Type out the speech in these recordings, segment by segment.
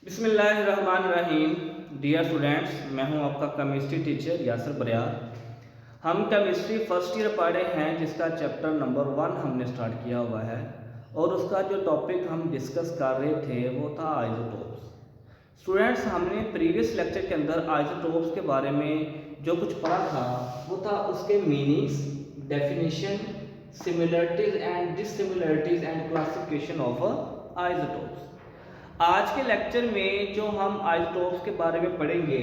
बिस्मिल्लाहिर्रहमानिर्रहीम। Dear students, मैं हूं आपका केमिस्ट्री टीचर यासर बरियार। हम केमिस्ट्री फर्स्ट ईयर पढ़ रहे हैं जिसका चैप्टर नंबर 1 हमने स्टार्ट किया हुआ है और उसका जो टॉपिक हम डिस्कस कर रहे थे वो था आइसोटोप्स। स्टूडेंट्स, हमने प्रीवियस लेक्चर के अंदर आइसोटोप्स के बारे में जो कुछ पढ़ा था वो था उसके meanings, definition, similarities and dissimilarities and classification of isotopes. आज के लेक्चर में जो हम आइसोटोप्स के बारे में पढ़ेंगे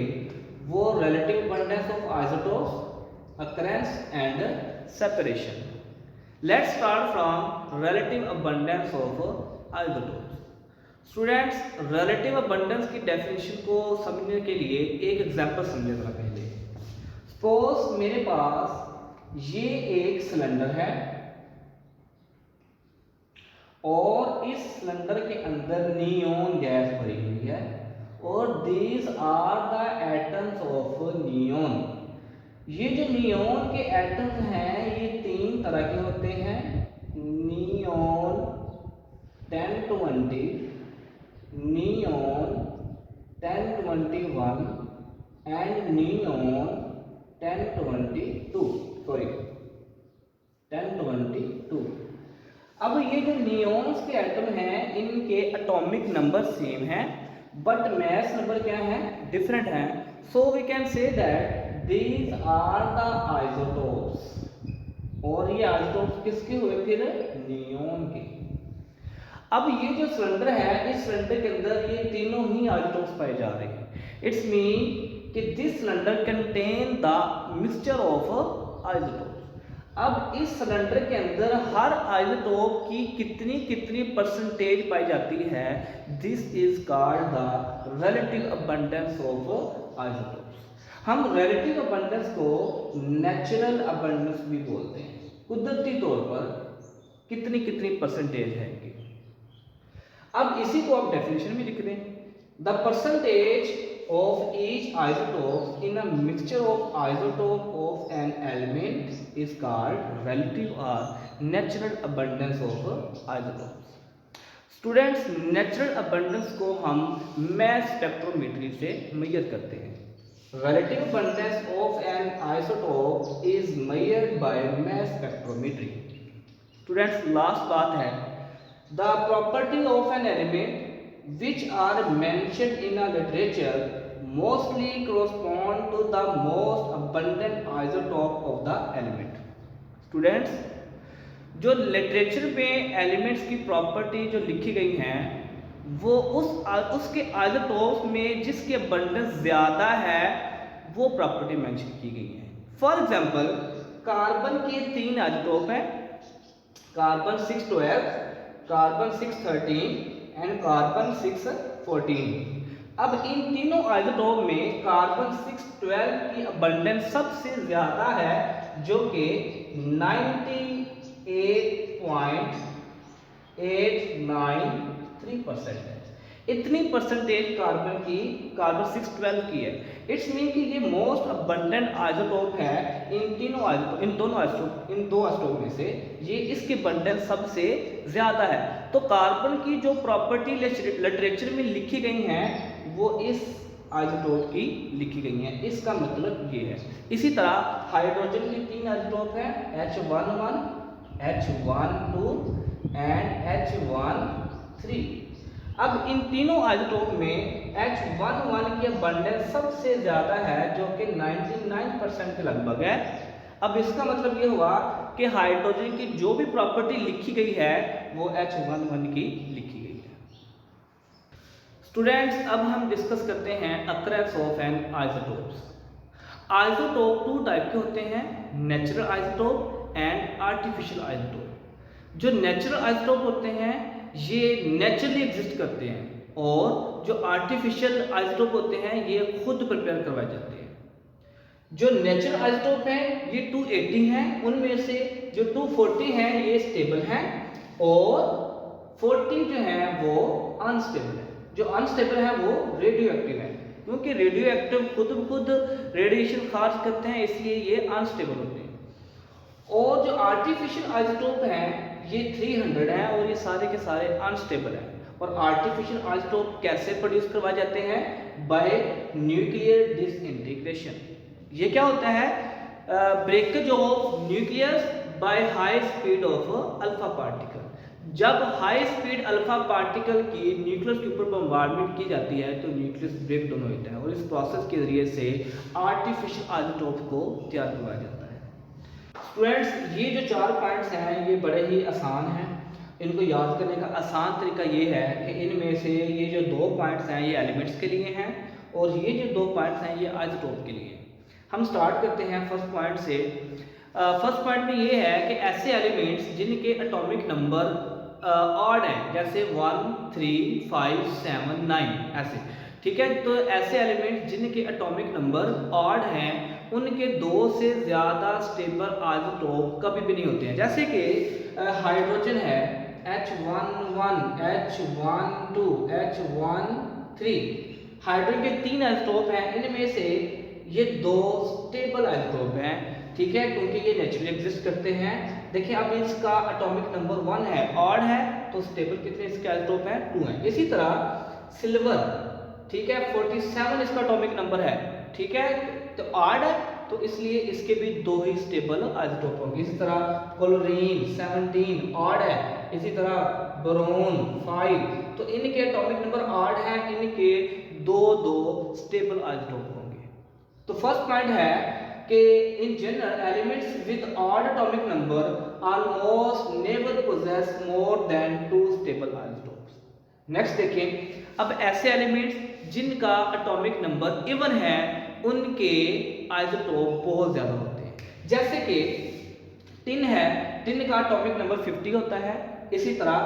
वो relative abundance of isotopes, occurrence and separation. Let's start from relative abundance of isotopes. Students, relative abundance की डेफिनेशन को समझने के लिए एक एग्जांपल समझे जरा पहले। सपोज मेरे पास ये एक सिलेंडर है और इस सिलेंडर के अंदर नियोन गैस भरी हुई है और these are the atoms of neon. ये जो नियोन के एटम्स हैं ये 3 तरह के होते हैं, नियोन 1020, नियोन 1021 एंड नियोन 1022। अब ये जो नियोन्स के एटम हैं इनके एटॉमिक नंबर सेम है बट मास नंबर क्या है, डिफरेंट है। So we can say that these are the isotopes. और ये आइसोटोप्स किसके हुए फिर, नियोन के। अब ये जो सिलेंडर है इस सिलेंडर के अंदर ये तीनों ही आइसोटोप्स पाए जा रहे हैं। इट्स मीन कि this cylinder contain the mixture of isotopes. अब इस सिलेंडर के अंदर हर आइसोटोप की कितनी कितनी परसेंटेज पाई जाती है, this is called the relative abundance of isotopes. हम रिलेटिव अबंडेंस को नेचुरल अबंडेंस भी बोलते हैं। कुदरती तौर पर कितनी कितनी परसेंटेज है इनकी। अब इसी को आप डेफिनेशन में लिख दें, the percentage of each isotope in a mixture of isotope of an element is called relative or natural abundance of isotopes. Students, natural abundance को हम मास स्पेक्ट्रोमेट्री से मेजर करते हैं। Relative abundance of N isotope is measured by mass spectrometry. Students, last बात है, the property of an element which are mentioned in a literature mostly correspond to the most abundant isotope of the element. Students, जो literature में elements की property जो लिखी गई हैं वो उसके आइसोटोप्स में जिसकी अबंडेंस ज़्यादा है वो प्रॉपर्टी मेंशन की गई है। फॉर एग्जांपल, कार्बन के 3 आइसोटोप हैं, कार्बन 612, कार्बन 613 एंड कार्बन 614। अब इन तीनों आइसोटोप में कार्बन 612 की अबंडेंस सबसे ज्यादा है जो कि 98.893% है। इतनी परसेंटेज कार्बन 612 की है। इट्स मीन कि ये मोस्ट अबंडेंट आइसोटोप है इन दो आइसोटोप में से ये इसकी अबंडेंस सबसे ज्यादा है। तो कार्बन की जो प्रॉपर्टी लिटरेचर में लिखी गई हैं वो इस आइसोटोप की लिखी गई हैं। इसका मतलब ये है। इसी तरह हाइड्रोजन के 3 आइसोटोप हैं, H11, H12 एंड H13। अब इन तीनों आइसोटोप में H11 की अबंडेंस सबसे ज्यादा है जो कि 99% के लगभग है। अब इसका मतलब ये हुआ कि हाइड्रोजन की जो भी प्रॉपर्टी लिखी गई है वो H11 की लिखी गई है। स्टूडेंट्स, अब हम डिस्कस करते हैं occurrence of an isotopes. Isotope 2 type के होते हैं, natural isotope and artificial isotope. जो नेचुरल आइसोटोप होते हैं ये नेचुरली एग्जिस्ट करते हैं और जो आर्टिफिशियल आइसोटोप होते हैं ये खुद प्रिपेयर करवाए जाते हैं। जो नेचुरल आइसोटोप हैं ये 280 हैं, उनमें से जो 240 हैं ये स्टेबल हैं और 40 जो हैं वो अनस्टेबल है। जो अनस्टेबल है वो रेडियो एक्टिव है, क्योंकि रेडियो एक्टिव खुद रेडिएशन खारिज करते हैं इसलिए ये अनस्टेबल होते हैं। और जो आर्टिफिशियल आइसोटोप हैं ये 300 हैं और ये सारे के सारे अनस्टेबल हैं। और आर्टिफिशियल आइसोटोप कैसे प्रोड्यूस करवाए जाते हैं? Bye nuclear disintegration. ये क्या होता है? Breakage of nucleus by high speed of alpha particle. जब हाई स्पीड अल्फा पार्टिकल की न्यूक्लियस के ऊपर बम्बार्डमेंट की जाती है तो न्यूक्लियस ब्रेक डाउन होता है और इस प्रोसेस के जरिए से आर्टिफिशियल आइसोटोप को तैयार करवाया जाता है। स्टूडेंट्स, ये जो 4 पॉइंट्स हैं ये बड़े ही आसान हैं। इनको याद करने का आसान तरीका ये है कि इनमें से ये जो 2 पॉइंट्स हैं ये एलिमेंट्स के लिए हैं और ये जो 2 पॉइंट्स हैं ये आइसोटोप के लिए। हम स्टार्ट करते हैं फर्स्ट पॉइंट से। फर्स्ट पॉइंट में ये है कि ऐसे एलिमेंट्स जिनके एटॉमिक नंबर ऑड है, जैसे 1, 3, 5, 7, 9 ऐसे, ठीक है। तो ऐसे एलिमेंट्स जिनके एटॉमिक नंबर ऑड हैं उनके 2 से ज़्यादा स्टेबल आइसोटोप कभी भी नहीं होते हैं। जैसे कि हाइड्रोजन है H11, H12, H13, हाइड्रोजन के 3 आइसोटोप हैं, इनमें से ये 2 स्टेबल आइसोटोप हैं, ठीक है, क्योंकि ये नेचुरली एग्जिस्ट करते हैं। देखिए अब इसका एटॉमिक नंबर 1 है, ऑड है, तो स्टेबल कितने इसके आइसोटोप हैं? 2 हैं। इसी तरह सिल्वर, ठीक है, 47 इसका एटॉमिक नंबर है, ठीक है, तो ऑड है तो इसलिए इसके भी 2 ही स्टेबल आइसोटोप होंगे। इसी तरह क्लोरीन 17 ऑड है, इसी तरह बोरोन 5, तो इनके एटॉमिक नंबर ऑड है, इनके 2 स्टेबल आइसोटोप होंगे। तो फर्स्ट पॉइंट है कि in general elements with odd atomic number almost never possess more than 2 stable isotopes. Next देखें, अब ऐसे एलिमेंट्स जिनका एटॉमिक नंबर इवन है उनके आइसोटोप बहुत ज्यादा होते हैं। जैसे कि टिन है, टिन का एटॉमिक नंबर 50 होता है। इसी तरह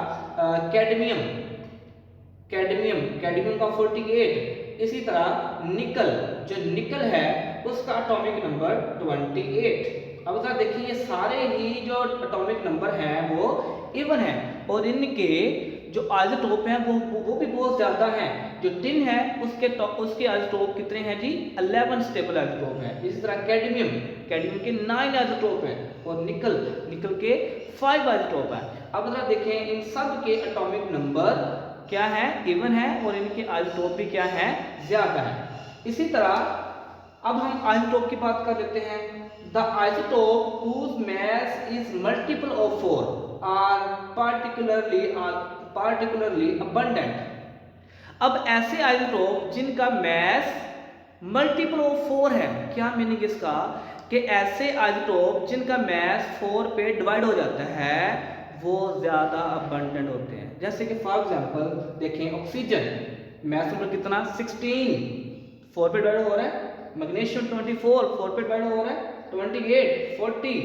कैडमियम का 48। इसी तरह निकल, जो निकल है उसका एटॉमिक नंबर 28। अब अगर देखिए ये सारे ही जो एटॉमिक नंबर हैं वो इवन है और इनके जो आइसोटोप हैं वो भी बहुत ज्यादा हैं। जो टिन है उसके आइसोटोप कितने हैं जी? 11 स्टेबल आइसोटोप हैं। इसी तरह कैडमियम के 9 आइसोटोप हैं और निकल के 5 आइसोटोप हैं। अब जरा देखें इन सब के एटॉमिक नंबर क्या है? इवन है और इनके आइसोटोप भी क्या है? ज्यादा है। इसी तरह अब हम आइसोटोप की बात कर लेते हैं। The isotope whose mass is multiple of 4 are particularly abundant। अब ऐसे आइसोटोप जिनका मैस मल्टीपल ऑफ 4 है, क्या मीनिंग इसका? कि ऐसे आइसोटोप जिनका मैस 4 पे डिवाइड हो जाता है वो ज्यादा अबंडेंट होते हैं। जैसे कि फॉर एग्जांपल देखें ऑक्सीजन, मैस नंबर कितना? 16, 4 पे डिवाइड हो रहा है। मैग्नीशियम 24, 4 पे डिवाइड हो रहा है। 28, 40,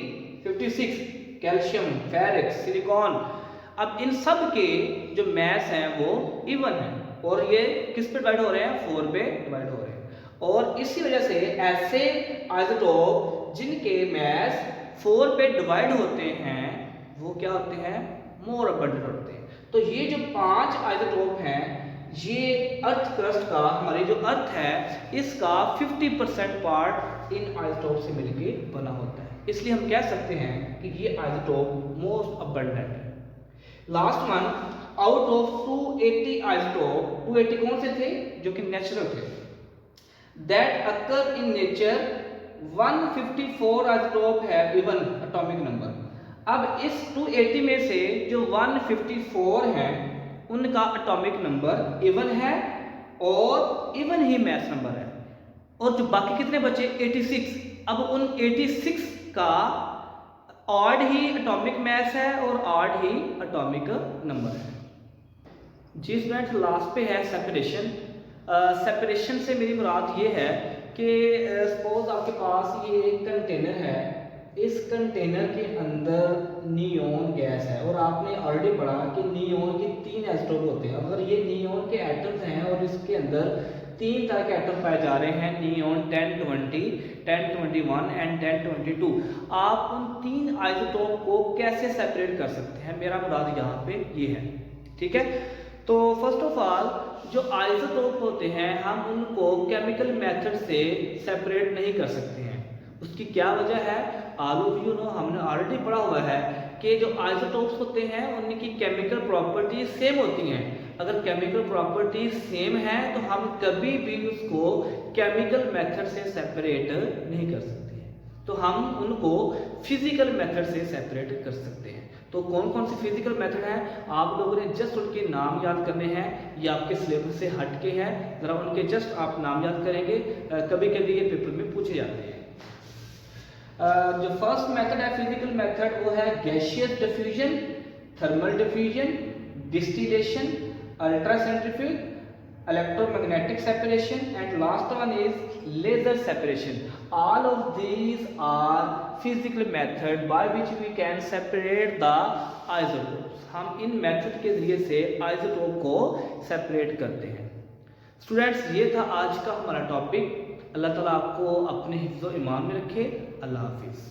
56, कैल्शियम, फेरिक, सिलिकॉन। अब इन सब के जो मैस हैं वो इवन है और ये किस पे डिवाइड हो रहे हैं? 4 पे डिवाइड हो रहे हैं। और इसी वजह से ऐसे आइसोटोप जिनके मैस 4 पे डिवाइड होते हैं वो क्या होते हैं? मोर अबंडेंट होते हैं। तो ये जो 5 आइसोटोप हैं ये अर्थ क्रस्ट का, हमारी जो अर्थ है इसका 50% पार्ट इन आइसोटोप से मिलके बना होता है। इसलिए हम कह सकते हैं कि ये आइसोटोप मोस्ट अबंडेंट है। Last one, out of 280 isotope, 280 कौन से थे? जो कि नेचुरल थे, that occur in nature 154 isotope है इवन एटॉमिक नंबर। अब इस 280 में से जो 154 हैं उनका एटॉमिक नंबर इवन है और इवन ही मैस नंबर है। और जो बाकी कितने बचे? 86। अब उन 86 का ऑड ही एटॉमिक मैस है और ऑड ही एटॉमिक नंबर है। जी स्टूडेंट्स, लास्ट पे है सेपरेशन। सेपरेशन से मेरी मुराद ये है कि सपोज आपके पास ये एक कंटेनर है, इस कंटेनर के अंदर नियोन गैस है और आपने ऑलरेडी पढ़ा कि नियोन के 3 आइसोटोप होते हैं। अगर ये नियोन के एटम्स हैं और इसके अंदर 3 तरह के एटम पाए जा रहे हैं, नियोन 1020, 1021 एंड 1022, आप उन 3 आइसोटोप को कैसे सेपरेट कर सकते हैं? मेरा मुराद यहाँ पे ये है, ठीक है। तो फर्स्ट ऑफ ऑल जो आइसोटोप होते हैं हम उनको केमिकल मेथड से सेपरेट नहीं कर सकते हैं। उसकी क्या वजह है? ऑल ऑफ यू नो, हमने ऑलरेडी पढ़ा हुआ है कि जो आइसोटोप्स होते हैं उनकी केमिकल प्रॉपर्टीज सेम होती हैं। अगर केमिकल प्रॉपर्टीज सेम है तो हम कभी भी उसको केमिकल मेथड से सेपरेट नहीं कर सकते हैं, तो हम उनको फिजिकल मेथड से सेपरेट कर सकते हैं। तो कौन कौन से फिजिकल मेथड है, आप लोगों ने जस्ट उनके नाम याद करने हैं, ये आपके सिलेबस से हटके हैं, जरा उनके जस्ट आप नाम याद करेंगे, कभी कभी ये पेपर में पूछे जाते हैं। जो फर्स्ट मेथड है फिजिकल मेथड वो है gaseous diffusion, thermal diffusion, distillation, ultracentrifuge, electromagnetic separation, and last one is laser separation. All of these are physical method by which we can separate the isotopes. हम इन method के जरिए से isotope को separate करते हैं। Students, ये था आज का हमारा टॉपिक। अल्लाह ताला आपको अपने हिफ्ज़ व ईमान में रखे। अल्लाह हाफिज़।